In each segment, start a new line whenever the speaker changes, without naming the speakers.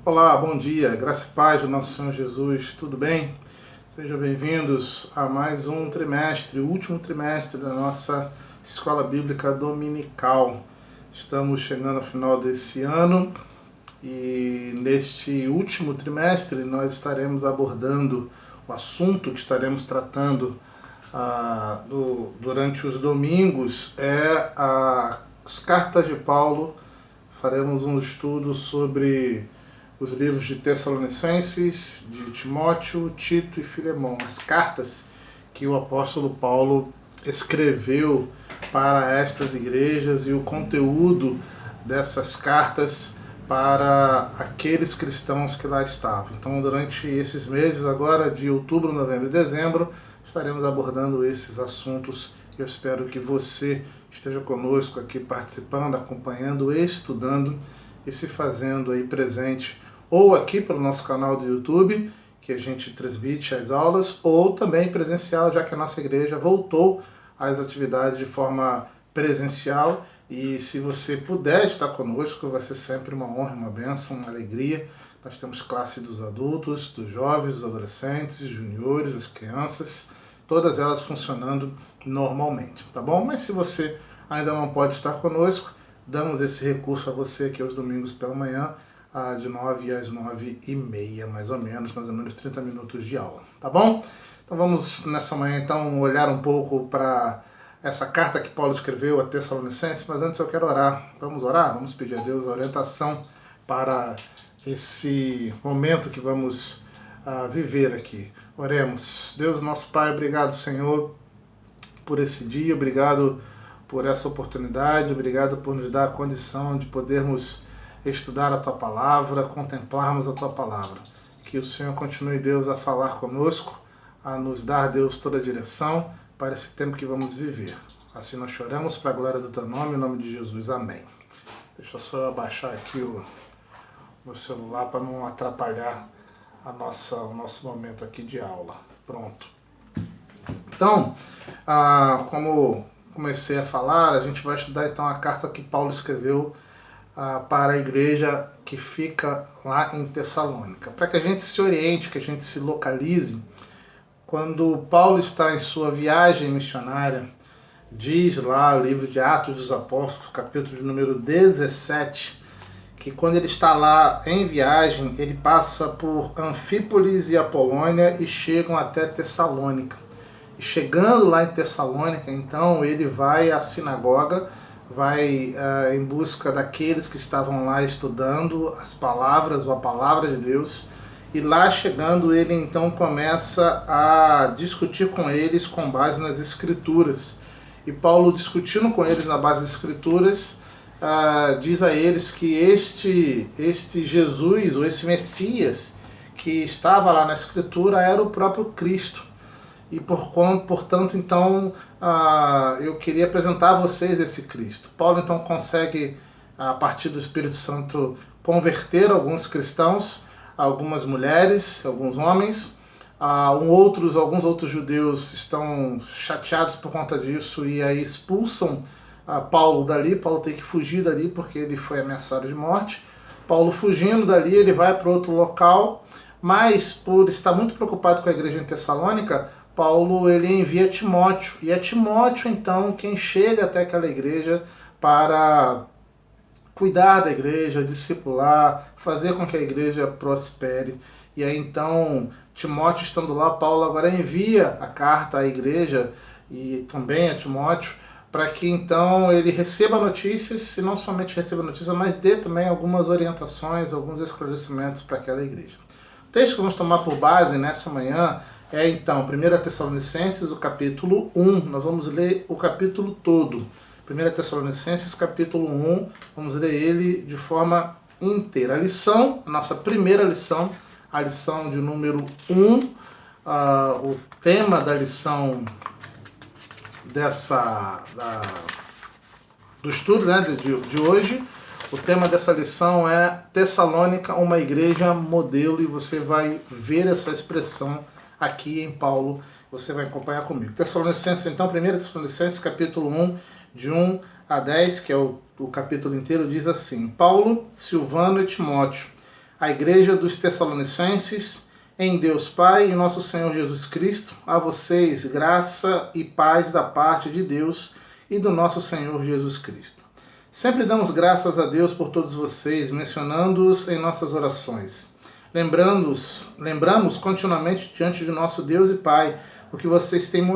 Olá, bom dia, graça e paz do nosso Senhor Jesus, tudo bem? Sejam bem-vindos a mais um trimestre, o último trimestre da nossa Escola Bíblica Dominical. Estamos chegando ao final desse ano e neste último trimestre nós estaremos abordando o assunto que estaremos tratando durante os domingos, as cartas de Paulo. Faremos um estudo sobre os livros de Tessalonicenses, de Timóteo, Tito e Filemão, as cartas que o apóstolo Paulo escreveu para estas igrejas e o conteúdo dessas cartas para aqueles cristãos que lá estavam. Então, durante esses meses agora de outubro, novembro e dezembro, estaremos abordando esses assuntos. Eu espero que você esteja conosco aqui participando, acompanhando, estudando e se fazendo aí presente, ou aqui pelo nosso canal do YouTube, que a gente transmite as aulas, ou também presencial, já que a nossa igreja voltou às atividades de forma presencial. E se você puder estar conosco, vai ser sempre uma honra, uma bênção, uma alegria. Nós temos classe dos adultos, dos jovens, dos adolescentes, juniores, as crianças, todas elas funcionando normalmente, tá bom? Mas se você ainda não pode estar conosco, damos esse recurso a você aqui aos domingos pela manhã, de 9 às 9h30, mais ou menos 30 minutos de aula, tá bom? Então vamos nessa manhã então olhar um pouco para essa carta que Paulo escreveu a Tessalonicenses, mas antes eu quero orar. Vamos orar? Vamos pedir a Deus a orientação para esse momento que vamos viver aqui. Oremos. Deus, nosso Pai, obrigado, Senhor, por esse dia, obrigado por essa oportunidade, obrigado por nos dar a condição de podermos estudar a Tua Palavra, contemplarmos a Tua Palavra. Que o Senhor continue, Deus, a falar conosco, a nos dar, Deus, toda a direção para esse tempo que vamos viver. Assim nós choramos para a glória do Teu nome, em nome de Jesus. Amém. Deixa eu só abaixar aqui o meu celular para não atrapalhar o nosso momento aqui de aula. Pronto. Então, como comecei a falar, a gente vai estudar então a carta que Paulo escreveu para a igreja que fica lá em Tessalônica. Para que a gente se oriente, que a gente se localize, quando Paulo está em sua viagem missionária, diz lá o livro de Atos dos Apóstolos, capítulo de número 17, que quando ele está lá em viagem, ele passa por Anfípolis e Apolônia e chegam até Tessalônica. E chegando lá em Tessalônica, então, ele vai à sinagoga, vai em busca daqueles que estavam lá estudando as palavras, ou a palavra de Deus, e lá chegando ele então começa a discutir com eles com base nas Escrituras. E Paulo, discutindo com eles na base das Escrituras, diz a eles que este Jesus, ou esse Messias que estava lá na Escritura, era o próprio Cristo. E portanto, então, eu queria apresentar a vocês esse Cristo. Paulo então consegue, a partir do Espírito Santo, converter alguns cristãos, algumas mulheres, alguns homens. Alguns outros judeus estão chateados por conta disso e aí expulsam Paulo dali. Paulo tem que fugir dali porque ele foi ameaçado de morte. Paulo fugindo dali, ele vai para outro local, mas por estar muito preocupado com a igreja em Tessalônica, Paulo ele envia Timóteo, e é Timóteo então quem chega até aquela igreja para cuidar da igreja, discipular, fazer com que a igreja prospere. E aí então Timóteo estando lá, Paulo agora envia a carta à igreja e também a Timóteo, para que então ele receba notícias, e não somente receba notícias, mas dê também algumas orientações, alguns esclarecimentos para aquela igreja. O texto que vamos tomar por base nessa manhã é então 1 Tessalonicenses, o capítulo 1. Nós vamos ler o capítulo todo. 1 Tessalonicenses, capítulo 1, vamos ler ele de forma inteira. A nossa primeira lição, a lição de número 1, o tema da lição do estudo, né, de hoje, o tema dessa lição é Tessalônica, uma igreja modelo, e você vai ver essa expressão aqui em Paulo, você vai acompanhar comigo. Tessalonicenses, então, 1 Tessalonicenses, capítulo 1, de 1 a 10, que é o capítulo inteiro, diz assim: Paulo, Silvano e Timóteo, à igreja dos Tessalonicenses, em Deus Pai e nosso Senhor Jesus Cristo, a vocês graça e paz da parte de Deus e do nosso Senhor Jesus Cristo. Sempre damos graças a Deus por todos vocês, mencionando-os em nossas orações. Lembramos continuamente diante de nosso Deus e Pai o que vocês têm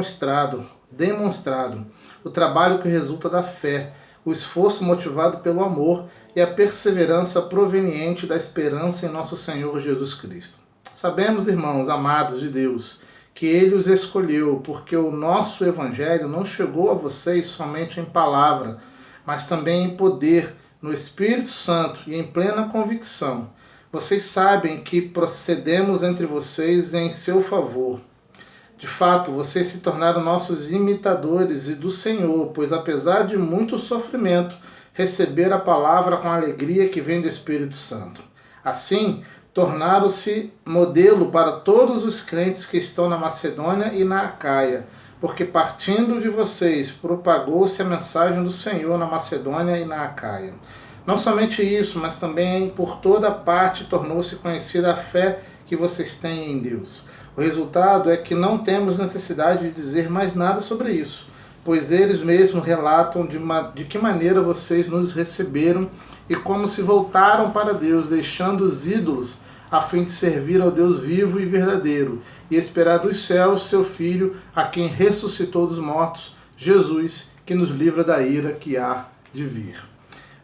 demonstrado, o trabalho que resulta da fé, o esforço motivado pelo amor e a perseverança proveniente da esperança em nosso Senhor Jesus Cristo. Sabemos, irmãos amados de Deus, que Ele os escolheu, porque o nosso Evangelho não chegou a vocês somente em palavra, mas também em poder, no Espírito Santo e em plena convicção. Vocês sabem que procedemos entre vocês em seu favor. De fato, vocês se tornaram nossos imitadores e do Senhor, pois apesar de muito sofrimento, receberam a palavra com a alegria que vem do Espírito Santo. Assim, tornaram-se modelo para todos os crentes que estão na Macedônia e na Acaia, porque partindo de vocês propagou-se a mensagem do Senhor na Macedônia e na Acaia. Não somente isso, mas também por toda parte tornou-se conhecida a fé que vocês têm em Deus. O resultado é que não temos necessidade de dizer mais nada sobre isso, pois eles mesmos relatam de que maneira vocês nos receberam e como se voltaram para Deus, deixando os ídolos, a fim de servir ao Deus vivo e verdadeiro, e esperar dos céus seu Filho, a quem ressuscitou dos mortos, Jesus, que nos livra da ira que há de vir.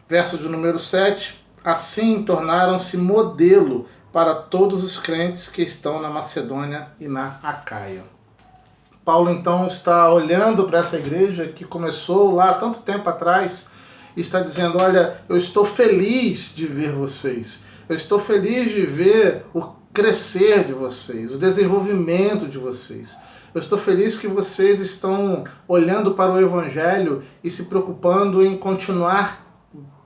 Verso de número 7. Assim tornaram-se modelo para todos os crentes que estão na Macedônia e na Acaia. Paulo então está olhando para essa igreja que começou lá tanto tempo atrás e está dizendo, olha, eu estou feliz de ver vocês. Eu estou feliz de ver o crescer de vocês, o desenvolvimento de vocês. Eu estou feliz que vocês estão olhando para o Evangelho e se preocupando em continuar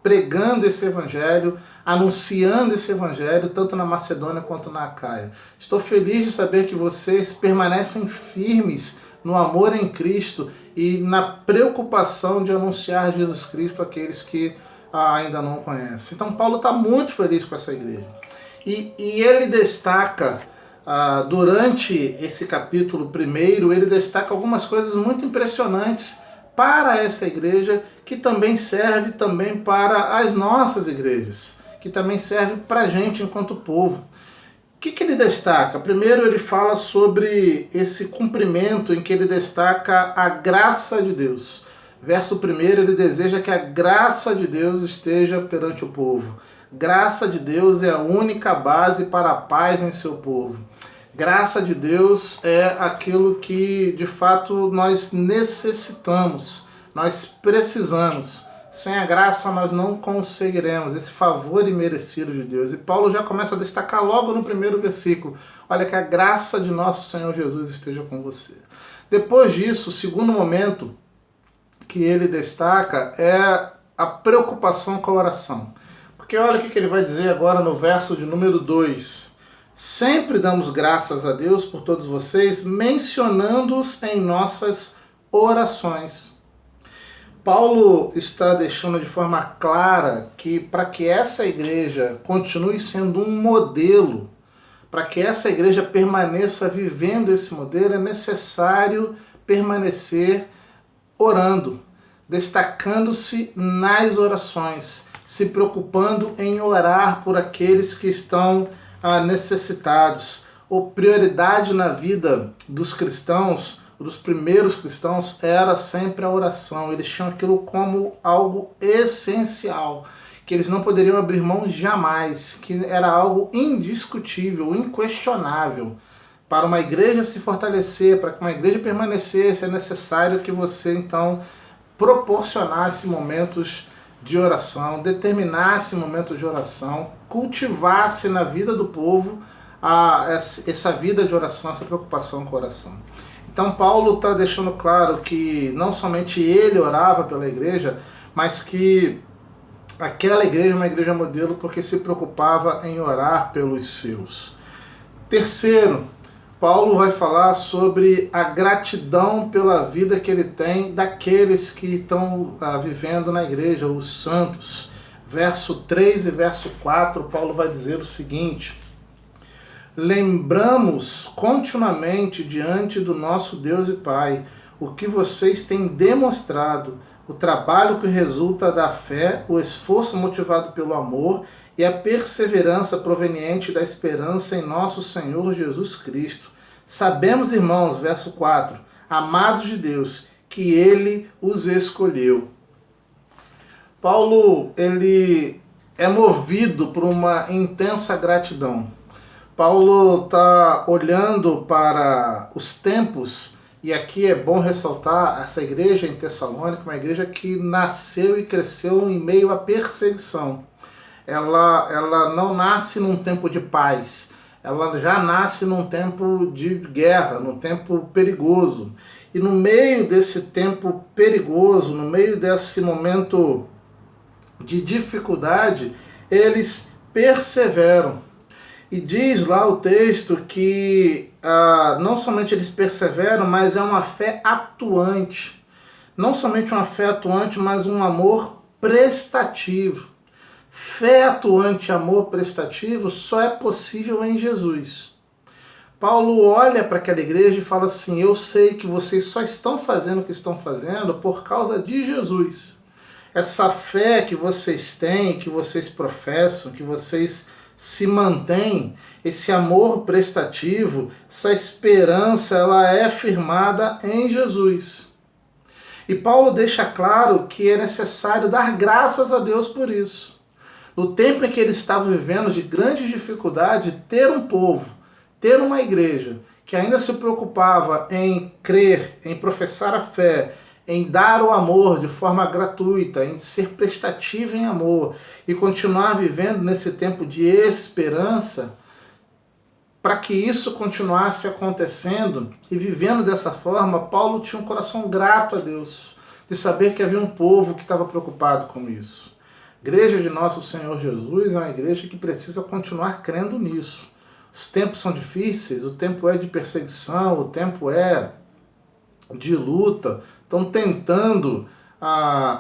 pregando esse Evangelho, anunciando esse Evangelho, tanto na Macedônia quanto na Acaia. Estou feliz de saber que vocês permanecem firmes no amor em Cristo e na preocupação de anunciar Jesus Cristo àqueles que ainda não conhece. Então Paulo está muito feliz com essa igreja. E ele destaca, durante esse capítulo primeiro, ele destaca algumas coisas muito impressionantes para essa igreja, que também serve também para as nossas igrejas, que também serve para a gente enquanto povo. O que ele destaca? Primeiro ele fala sobre esse cumprimento em que ele destaca a graça de Deus. Verso 1, ele deseja que a graça de Deus esteja perante o povo. Graça de Deus é a única base para a paz em seu povo. Graça de Deus é aquilo que, de fato, nós necessitamos, nós precisamos. Sem a graça nós não conseguiremos esse favor imerecido de Deus. E Paulo já começa a destacar logo no primeiro versículo. Olha, que a graça de nosso Senhor Jesus esteja com você. Depois disso, o segundo momento que ele destaca é a preocupação com a oração. Porque olha o que ele vai dizer agora no verso de número 2. Sempre damos graças a Deus por todos vocês, mencionando-os em nossas orações. Paulo está deixando de forma clara que para que essa igreja continue sendo um modelo, para que essa igreja permaneça vivendo esse modelo, é necessário permanecer orando, destacando-se nas orações, se preocupando em orar por aqueles que estão necessitados. A prioridade na vida dos cristãos, dos primeiros cristãos, era sempre a oração. Eles tinham aquilo como algo essencial, que eles não poderiam abrir mão jamais, que era algo indiscutível, inquestionável. Para uma igreja se fortalecer, para que uma igreja permanecesse, é necessário que você, então, proporcionasse momentos de oração, determinasse momentos de oração, cultivasse na vida do povo essa vida de oração, essa preocupação com a oração. Então Paulo está deixando claro que não somente ele orava pela igreja, mas que aquela igreja é uma igreja modelo porque se preocupava em orar pelos seus. Terceiro, Paulo vai falar sobre a gratidão pela vida que ele tem daqueles que estão vivendo na igreja, os santos. verso 3 e verso 4, Paulo vai dizer o seguinte: lembramos continuamente diante do nosso Deus e Pai o que vocês têm demonstrado, o trabalho que resulta da fé, o esforço motivado pelo amor e a perseverança proveniente da esperança em nosso Senhor Jesus Cristo. Sabemos, irmãos, verso 4, amados de Deus, que Ele os escolheu. Paulo, ele é movido por uma intensa gratidão. Paulo está olhando para os tempos, e aqui é bom ressaltar, essa igreja em Tessalônica, uma igreja que nasceu e cresceu em meio à perseguição. Ela não nasce num tempo de paz, ela já nasce num tempo de guerra, num tempo perigoso. E no meio desse tempo perigoso, no meio desse momento de dificuldade, eles perseveram. E diz lá o texto que não somente eles perseveram, mas é uma fé atuante. Não somente uma fé atuante, mas um amor prestativo. Fé atuante e amor prestativo só é possível em Jesus. Paulo olha para aquela igreja e fala assim: eu sei que vocês só estão fazendo o que estão fazendo por causa de Jesus. Essa fé que vocês têm, que vocês professam, que vocês se mantêm, esse amor prestativo, essa esperança, ela é firmada em Jesus. E Paulo deixa claro que é necessário dar graças a Deus por isso. No tempo em que ele estava vivendo de grande dificuldade, ter um povo, ter uma igreja que ainda se preocupava em crer, em professar a fé, em dar o amor de forma gratuita, em ser prestativo em amor e continuar vivendo nesse tempo de esperança, para que isso continuasse acontecendo e vivendo dessa forma, Paulo tinha um coração grato a Deus, de saber que havia um povo que estava preocupado com isso. A igreja de nosso Senhor Jesus é uma igreja que precisa continuar crendo nisso. Os tempos são difíceis, o tempo é de perseguição, o tempo é de luta, estão tentando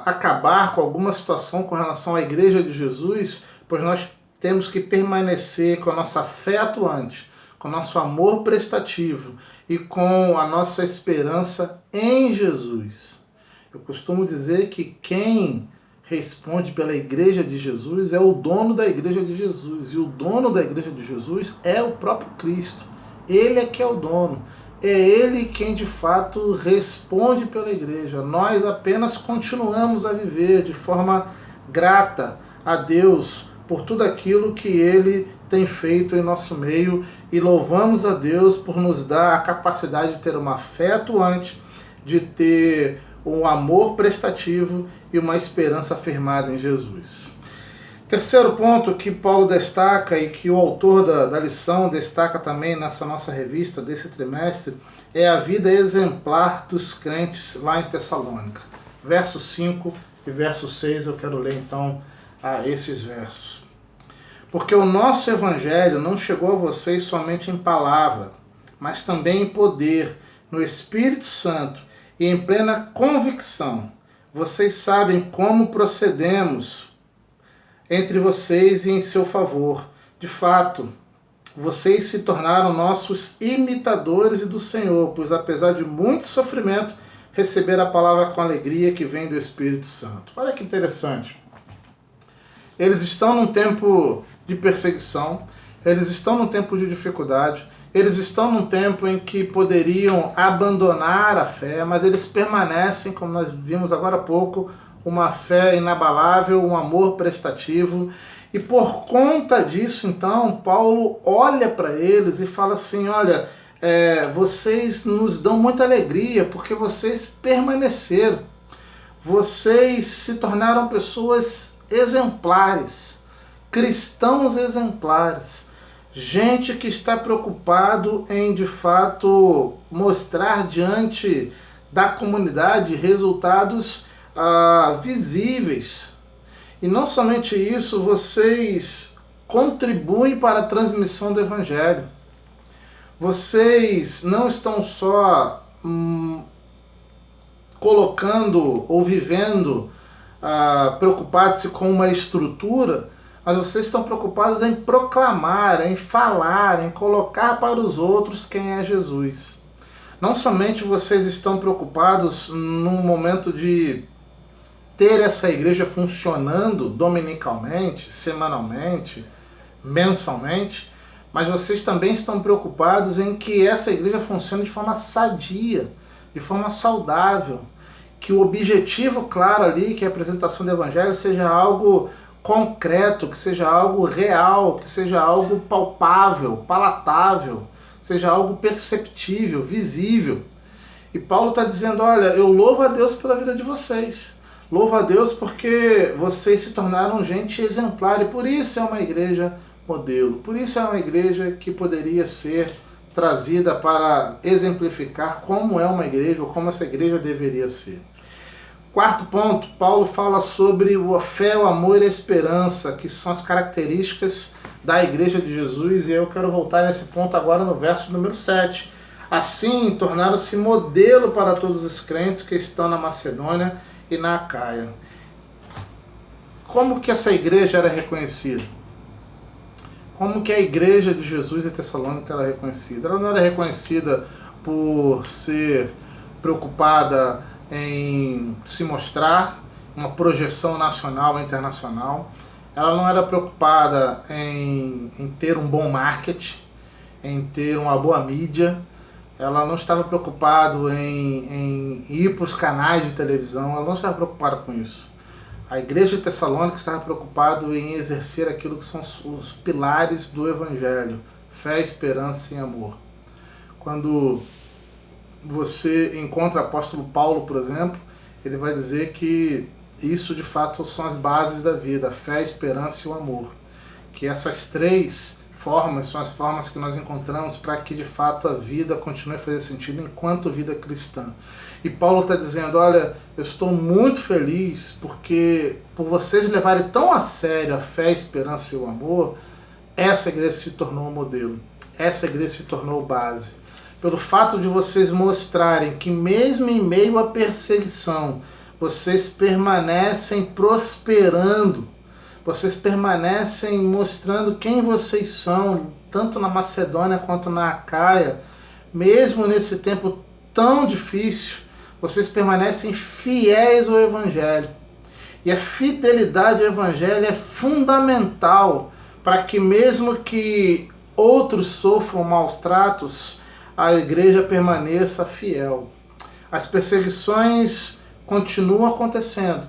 acabar com alguma situação com relação à igreja de Jesus, pois nós temos que permanecer com a nossa fé atuante, com o nosso amor prestativo e com a nossa esperança em Jesus. Eu costumo dizer que quem responde pela igreja de Jesus é o dono da igreja de Jesus, e o dono da igreja de Jesus é o próprio Cristo. Ele é que é o dono. É Ele quem de fato responde pela igreja. Nós apenas continuamos a viver de forma grata a Deus por tudo aquilo que Ele tem feito em nosso meio e louvamos a Deus por nos dar a capacidade de ter uma fé atuante, de ter um amor prestativo e uma esperança firmada em Jesus. Terceiro ponto que Paulo destaca e que o autor da lição destaca também nessa nossa revista desse trimestre é a vida exemplar dos crentes lá em Tessalônica. Verso 5 e verso 6 eu quero ler então esses versos. Porque o nosso evangelho não chegou a vocês somente em palavra, mas também em poder, no Espírito Santo e em plena convicção. Vocês sabem como procedemos entre vocês e em seu favor. De fato, vocês se tornaram nossos imitadores do Senhor, pois apesar de muito sofrimento, receberam a palavra com alegria que vem do Espírito Santo. Olha que interessante. Eles estão num tempo de perseguição, eles estão num tempo de dificuldade, eles estão num tempo em que poderiam abandonar a fé, mas eles permanecem, como nós vimos agora há pouco, uma fé inabalável, um amor prestativo. E por conta disso, então, Paulo olha para eles e fala assim, olha, vocês nos dão muita alegria porque vocês permaneceram. Vocês se tornaram pessoas exemplares, cristãos exemplares. Gente que está preocupado em, de fato, mostrar diante da comunidade resultados visíveis. E não somente isso, vocês contribuem para a transmissão do Evangelho. Vocês não estão só colocando ou vivendo preocupados com uma estrutura, mas vocês estão preocupados em proclamar, em falar, em colocar para os outros quem é Jesus. Não somente vocês estão preocupados no momento de ter essa igreja funcionando dominicalmente, semanalmente, mensalmente, mas vocês também estão preocupados em que essa igreja funcione de forma sadia, de forma saudável, que o objetivo claro ali, que é a apresentação do evangelho, seja algo concreto, que seja algo real, que seja algo palpável, palatável, seja algo perceptível, visível. E Paulo está dizendo, olha, eu louvo a Deus pela vida de vocês. Louvo a Deus porque vocês se tornaram gente exemplar e por isso é uma igreja modelo. Por isso é uma igreja que poderia ser trazida para exemplificar como é uma igreja ou como essa igreja deveria ser. Quarto ponto, Paulo fala sobre a fé, o amor e a esperança, que são as características da igreja de Jesus, e eu quero voltar nesse ponto agora no verso número 7. Assim, tornaram-se modelo para todos os crentes que estão na Macedônia e na Acaia. Como que essa igreja era reconhecida? Como que a igreja de Jesus em Tessalônica era reconhecida? Ela não era reconhecida por ser preocupada em se mostrar, uma projeção nacional e internacional. Ela não era preocupada em ter um bom marketing, em ter uma boa mídia. Ela não estava preocupada em ir para os canais de televisão. Ela não estava preocupada com isso. A igreja de Tessalônica estava preocupada em exercer aquilo que são os pilares do evangelho: fé, esperança e amor. Quando você encontra o apóstolo Paulo, por exemplo, ele vai dizer que isso de fato são as bases da vida: a fé, a esperança e o amor. Que essas três formas são as formas que nós encontramos para que de fato a vida continue a fazer sentido enquanto vida cristã. E Paulo está dizendo, olha, eu estou muito feliz porque por vocês levarem tão a sério a fé, a esperança e o amor, essa igreja se tornou um modelo, essa igreja se tornou base. Pelo fato de vocês mostrarem que mesmo em meio à perseguição, vocês permanecem prosperando, vocês permanecem mostrando quem vocês são, tanto na Macedônia quanto na Acaia, mesmo nesse tempo tão difícil, vocês permanecem fiéis ao Evangelho. E a fidelidade ao Evangelho é fundamental para que mesmo que outros sofram maus tratos, a igreja permaneça fiel. As perseguições continuam acontecendo,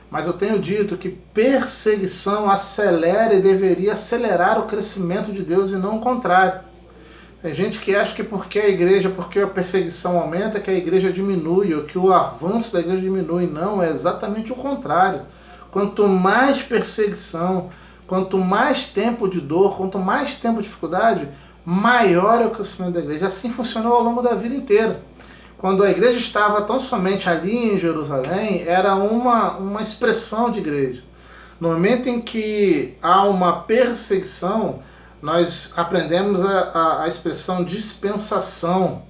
mas eu tenho dito que perseguição acelera e deveria acelerar o crescimento de Deus e não o contrário. Tem gente que acha que porque a perseguição aumenta, que a igreja diminui, ou que o avanço da igreja diminui. Não, é exatamente o contrário. Quanto mais perseguição, quanto mais tempo de dor, quanto mais tempo de dificuldade, maior é o crescimento da igreja. Assim funcionou ao longo da vida inteira. Quando a igreja estava tão somente ali em Jerusalém, era uma expressão de igreja. No momento em que há uma perseguição, nós aprendemos a expressão dispensação.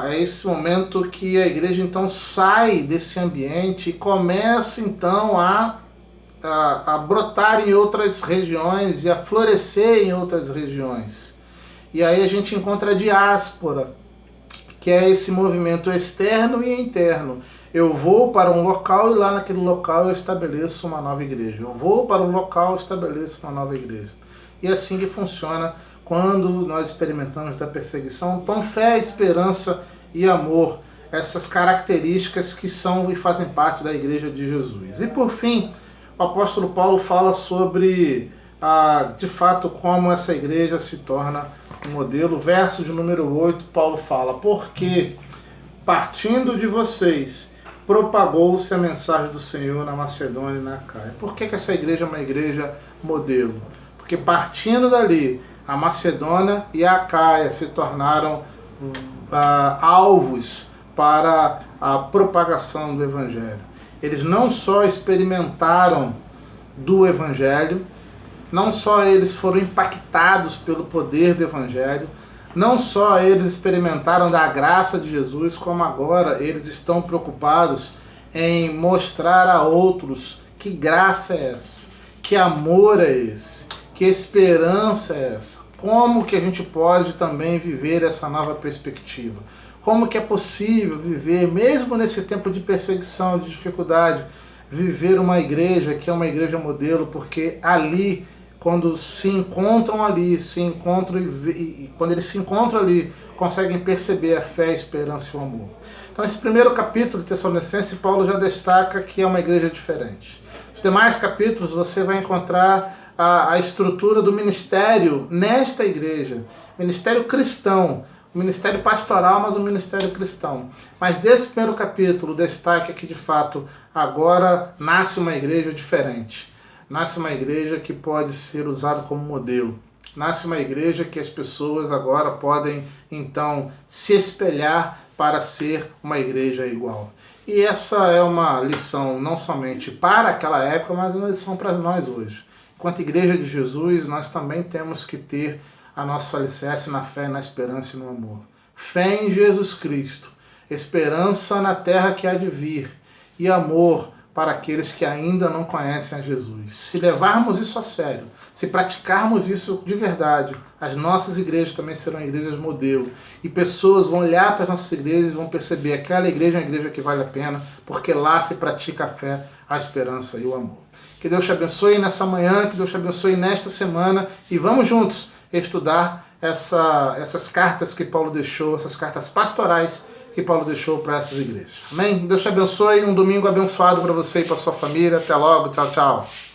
É esse momento que a igreja então sai desse ambiente e começa então a brotar em outras regiões e a florescer em outras regiões. E aí a gente encontra a diáspora, que é esse movimento externo e interno. Eu vou para um local e lá naquele local eu estabeleço uma nova igreja. Eu vou para um local e estabeleço uma nova igreja. E é assim que funciona quando nós experimentamos da perseguição. Então, fé, esperança e amor, essas características que são e fazem parte da igreja de Jesus. E por fim, o apóstolo Paulo fala sobre, de fato, como essa igreja se torna um modelo. Verso de número 8, Paulo fala, porque partindo de vocês, propagou-se a mensagem do Senhor na Macedônia e na Acaia. Por que essa igreja é uma igreja modelo? Porque partindo dali, a Macedônia e a Acaia se tornaram alvos para a propagação do Evangelho. Eles não só experimentaram do Evangelho, não só eles foram impactados pelo poder do Evangelho, não só eles experimentaram da graça de Jesus, como agora eles estão preocupados em mostrar a outros que graça é essa, que amor é esse, que esperança é essa, como que a gente pode também viver essa nova perspectiva, como que é possível viver, mesmo nesse tempo de perseguição, de dificuldade, viver uma igreja que é uma igreja modelo, porque ali, quando se encontram ali, quando eles se encontram ali, conseguem perceber a fé, a esperança e o amor. Então, esse primeiro capítulo de Tessalonicenses, Paulo já destaca que é uma igreja diferente. Nos demais capítulos, você vai encontrar a estrutura do ministério nesta igreja, ministério cristão, o ministério pastoral, mas o ministério cristão. Mas desse primeiro capítulo, o destaque é que, de fato, agora nasce uma igreja diferente. Nasce uma igreja que pode ser usada como modelo. Nasce uma igreja que as pessoas agora podem, então, se espelhar para ser uma igreja igual. E essa é uma lição não somente para aquela época, mas uma lição para nós hoje. Enquanto igreja de Jesus, nós também temos que ter a nossa alicerce na fé, na esperança e no amor. Fé em Jesus Cristo, esperança na terra que há de vir e amor para aqueles que ainda não conhecem a Jesus. Se levarmos isso a sério, se praticarmos isso de verdade, as nossas igrejas também serão igrejas modelo. E pessoas vão olhar para as nossas igrejas e vão perceber que aquela igreja é uma igreja que vale a pena, porque lá se pratica a fé, a esperança e o amor. Que Deus te abençoe nessa manhã, que Deus te abençoe nesta semana e vamos juntos estudar essas cartas que Paulo deixou, essas cartas pastorais que Paulo deixou para essas igrejas. Amém? Deus te abençoe, um domingo abençoado para você e para sua família. Até logo, tchau, tchau.